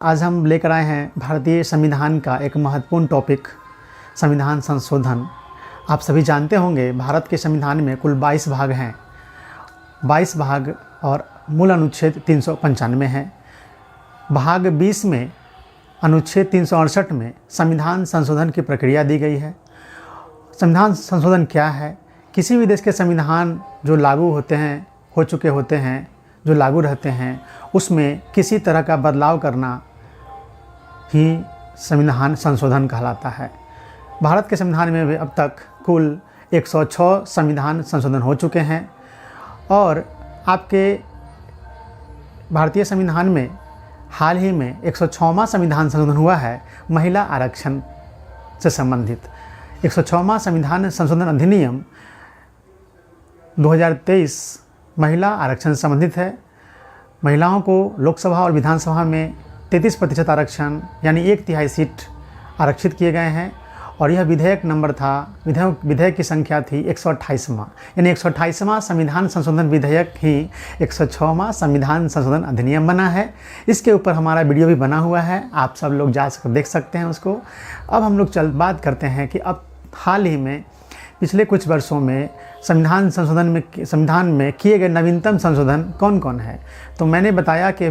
आज हम लेकर आए हैं भारतीय संविधान का एक महत्वपूर्ण टॉपिक, संविधान संशोधन। आप सभी जानते होंगे भारत के संविधान में कुल 22 भाग हैं, 22 भाग और मूल अनुच्छेद 395 है। भाग 20 में अनुच्छेद 368 में संविधान संशोधन की प्रक्रिया दी गई है। संविधान संशोधन क्या है? किसी भी देश के संविधान जो लागू होते हैं, हो चुके होते हैं, जो लागू रहते हैं, उसमें किसी तरह का बदलाव करना ही संविधान संशोधन कहलाता है। भारत के संविधान में भी अब तक कुल 106 संविधान संशोधन हो चुके हैं और आपके भारतीय संविधान में हाल ही में 106वां संविधान संशोधन हुआ है महिला आरक्षण से संबंधित। 106वां संविधान संशोधन अधिनियम 2023 महिला आरक्षण से संबंधित है। महिलाओं को लोकसभा और विधानसभा में 33% आरक्षण यानी 1/3 सीट आरक्षित किए गए हैं और यह विधेयक नंबर था, विधेयक की संख्या थी 128वां, यानी 128वां संविधान संशोधन विधेयक ही 106वां संविधान संशोधन अधिनियम बना है। इसके ऊपर हमारा वीडियो भी बना हुआ है, आप सब लोग जा कर देख सकते हैं उसको। अब हम लोग बात करते हैं कि अब हाल ही में पिछले कुछ वर्षों में संविधान में किए गए नवीनतम संशोधन कौन कौन है। तो मैंने बताया कि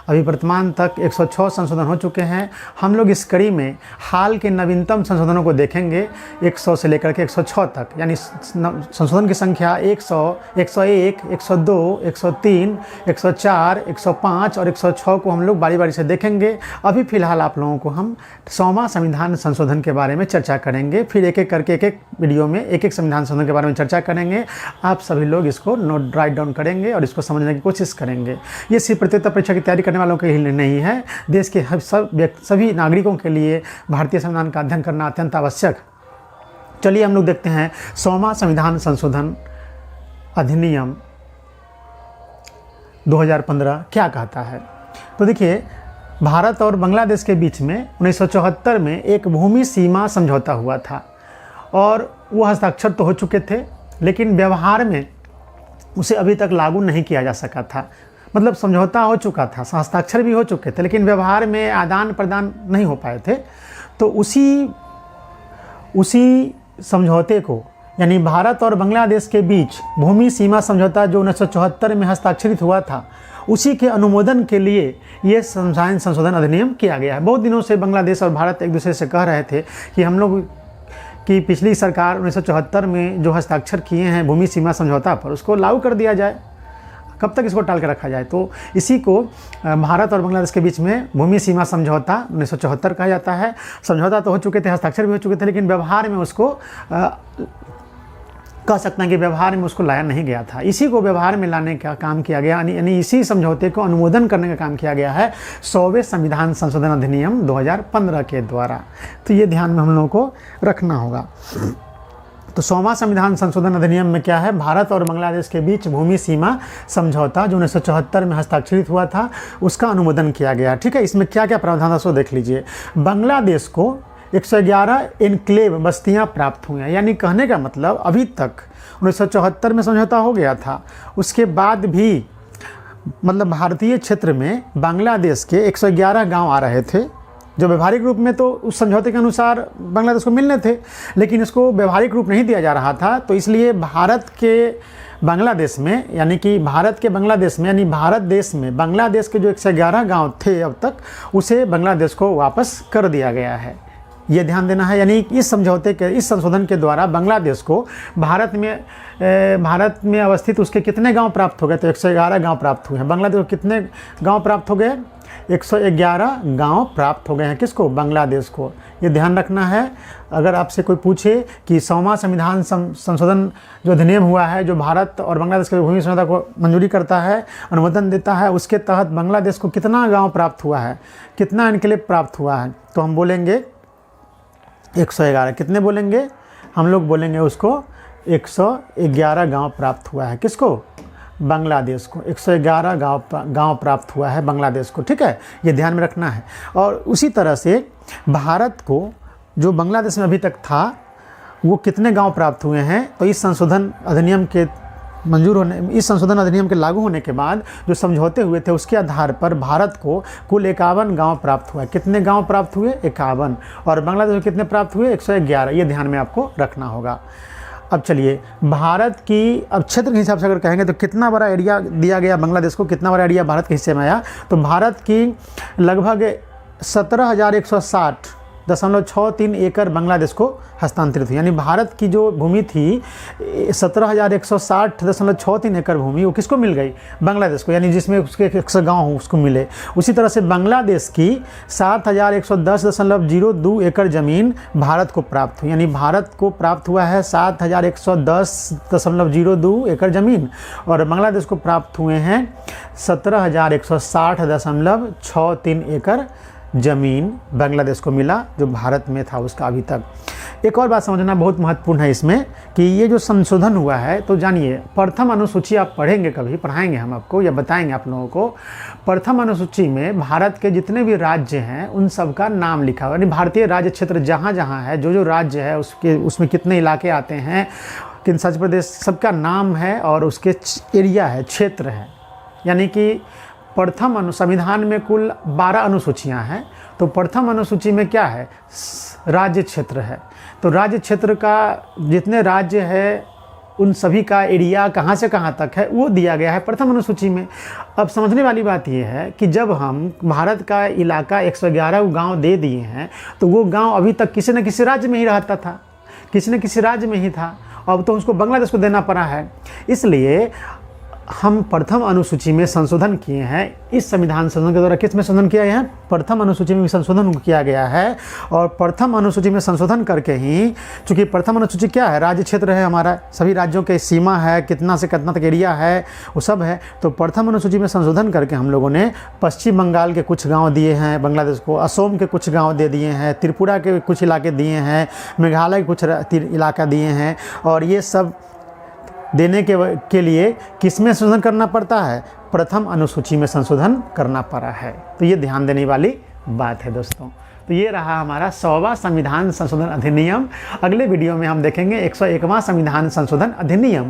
अभी वर्तमान तक 106 संशोधन हो चुके हैं। हम लोग इस कड़ी में हाल के नवीनतम संशोधनों को देखेंगे 100 से लेकर के 106 तक, यानी संशोधन की संख्या 100, 101, 102, 103, 104, 105 और 106 को हम लोग बारी बारी से देखेंगे। अभी फ़िलहाल आप लोगों को हम 100वां संविधान संशोधन के बारे में चर्चा करेंगे, फिर एक एक करके एक वीडियो में एक संविधान संशोधन के बारे में चर्चा करेंगे। आप सभी लोग इसको नोट राइट डाउन करेंगे और इसको समझने की कोशिश करेंगे। ये सिर्फ प्रतियोगिता परीक्षा की तैयारी वालों के लिए नहीं है, देश के सभी नागरिकों के लिए भारतीय संविधान का अध्ययन करना अत्यंत आवश्यक। चलिए हम लोग देखते हैं 100वां संविधान संशोधन अधिनियम 2015 क्या कहता है। तो देखिए, भारत और बांग्लादेश के बीच में 1974 में एक भूमि सीमा समझौता हुआ था और वो हस्ताक्षर तो हो चुके थे, लेकिन व्यवहार में उसे अभी तक लागू नहीं किया जा सका था। मतलब समझौता हो चुका था, हस्ताक्षर भी हो चुके थे, लेकिन व्यवहार में आदान प्रदान नहीं हो पाए थे। तो उसी समझौते को, यानी भारत और बांग्लादेश के बीच भूमि सीमा समझौता जो 1974 में हस्ताक्षरित हुआ था, उसी के अनुमोदन के लिए ये संविधान संशोधन अधिनियम किया गया है। बहुत दिनों से बांग्लादेश और भारत एक दूसरे से कह रहे थे कि हम लोग की पिछली सरकार 1974 में जो हस्ताक्षर किए हैं भूमि सीमा समझौता पर, उसको लागू कर दिया जाए, कब तक इसको टाल के रखा जाए। तो इसी को भारत और बांग्लादेश के बीच में भूमि सीमा समझौता 1974 कहा जाता है। समझौता तो हो चुके थे, हस्ताक्षर भी हो चुके थे, लेकिन व्यवहार में उसको कह सकते हैं कि व्यवहार में उसको लाया नहीं गया था। इसी को व्यवहार में लाने का काम किया गया, यानी इसी समझौते को अनुमोदन करने का काम किया गया है 100वें संविधान संशोधन अधिनियम 2015 के द्वारा। तो ये ध्यान में हम लोगों को रखना होगा। तो 100वां संविधान संशोधन अधिनियम में क्या है? भारत और बांग्लादेश के बीच भूमि सीमा समझौता जो 1974 में हस्ताक्षरित हुआ था, उसका अनुमोदन किया गया। ठीक है, इसमें क्या क्या प्रावधान था सो देख लीजिए। बांग्लादेश को 111 एनक्लेव बस्तियां प्राप्त हुई हैं, यानी कहने का मतलब अभी तक 1974 में समझौता हो गया था, उसके बाद भी मतलब भारतीय क्षेत्र में बांग्लादेश के 111 गाँव आ रहे थे, जो व्यवहारिक रूप में तो उस समझौते के अनुसार बांग्लादेश को मिलने थे, लेकिन इसको व्यवहारिक रूप नहीं दिया जा रहा था। तो इसलिए भारत के बांग्लादेश में, यानी भारत देश में बांग्लादेश के जो 111 गांव थे अब तक, उसे बांग्लादेश को वापस कर दिया गया है। ये ध्यान देना है। यानी इस समझौते के, इस संशोधन के द्वारा बांग्लादेश को भारत में अवस्थित उसके कितने गांव प्राप्त हो गए? तो 111 गांव प्राप्त हुए हैं। बांग्लादेश को कितने गांव प्राप्त हो गए? 111 गांव प्राप्त हो गए हैं। किसको? बांग्लादेश को। ये ध्यान रखना है। अगर आपसे कोई पूछे कि 100वां संविधान संशोधन जो अधिनियम हुआ है, जो भारत और बांग्लादेश के भूमि समझौता को मंजूरी करता है, अनुमोदन देता है, उसके तहत बांग्लादेश को कितना गांव प्राप्त हुआ है, कितना एनक्लेव प्राप्त हुआ है, तो हम बोलेंगे 111। कितने बोलेंगे? हम लोग बोलेंगे उसको 111 गांव प्राप्त हुआ है। किसको? बांग्लादेश को। 111 गांव प्राप्त हुआ है बांग्लादेश को। ठीक है, ये ध्यान में रखना है। और उसी तरह से भारत को, जो बांग्लादेश में अभी तक था, वो कितने गांव प्राप्त हुए हैं? तो इस संशोधन अधिनियम के मंजूर होने, इस संशोधन अधिनियम के लागू होने के बाद जो समझौते हुए थे उसके आधार पर भारत को कुल 51 गांव प्राप्त हुआ। कितने गांव प्राप्त हुए? 51। और बांग्लादेश को कितने प्राप्त हुए? 111। ये ध्यान में आपको रखना होगा। अब चलिए भारत की, अब क्षेत्र के हिसाब से अगर कहेंगे तो कितना बड़ा एरिया दिया गया बांग्लादेश को, कितना बड़ा एरिया भारत के हिस्से में आया? तो भारत की लगभग 17,160.63 एकड़ बांग्लादेश को हस्तांतरित हुई। यानी भारत की जो भूमि थी 17,160.63 एकड़ भूमि, वो किसको मिल गई? बांग्लादेश को, यानी जिसमें उसके 100 गाँव उसको मिले। उसी तरह से बांग्लादेश की 7,110.02 एकड़ ज़मीन भारत को प्राप्त हुई। यानी भारत को प्राप्त हुआ है 7,110.02 एकड़ ज़मीन, और बांग्लादेश को प्राप्त हुए हैं 17,160.63 एकड़ ज़मीन बांग्लादेश को मिला, जो भारत में था उसका अभी तक। एक और बात समझना बहुत महत्वपूर्ण है इसमें कि ये जो संशोधन हुआ है, तो जानिए प्रथम अनुसूची आप पढ़ेंगे, कभी पढ़ाएंगे हम आपको या बताएंगे आप लोगों को। प्रथम अनुसूची में भारत के जितने भी राज्य हैं उन सब का नाम लिखा हुआ, यानी भारतीय राज्य क्षेत्र जहाँ जहाँ है, जो राज्य है उसमें कितने इलाके आते हैं, किन शासित प्रदेश, सबका नाम है और उसके एरिया है, क्षेत्र है। यानी कि प्रथम संविधान में कुल 12 अनुसूचियाँ हैं, तो प्रथम अनुसूची में क्या है? राज्य क्षेत्र है। तो राज्य क्षेत्र का जितने राज्य है उन सभी का एरिया कहाँ से कहाँ तक है वो दिया गया है प्रथम अनुसूची में। अब समझने वाली बात यह है कि जब हम भारत का इलाका 111 गांव दे दिए हैं, तो वो गांव अभी तक किसी न किसी राज्य में ही रहता था, किसी न किसी राज्य में ही था। अब तो उसको बांग्लादेश को देना पड़ा है। इसलिए हम प्रथम अनुसूची में संशोधन किए हैं। इस संविधान संशोधन के द्वारा किस में संशोधन किया गया है? प्रथम अनुसूची में संशोधन किया गया है। और प्रथम अनुसूची में संशोधन करके ही, चूँकि प्रथम अनुसूची क्या है? राज्य क्षेत्र है हमारा, सभी राज्यों के सीमा है, कितना से कितना तक एरिया है वो सब है। तो प्रथम अनुसूची में संशोधन करके हम लोगों ने पश्चिम बंगाल के कुछ गाँव दिए हैं बांग्लादेश को, असम के कुछ गाँव दे दिए हैं, त्रिपुरा के कुछ इलाके दिए हैं, मेघालय के कुछ इलाका दिए हैं। और ये सब देने के लिए किस में संशोधन करना पड़ता है? प्रथम अनुसूची में संशोधन करना पड़ा है। तो ये ध्यान देने वाली बात है दोस्तों। तो ये रहा हमारा 100वां संविधान संशोधन अधिनियम। अगले वीडियो में हम देखेंगे 101वां संविधान संशोधन अधिनियम।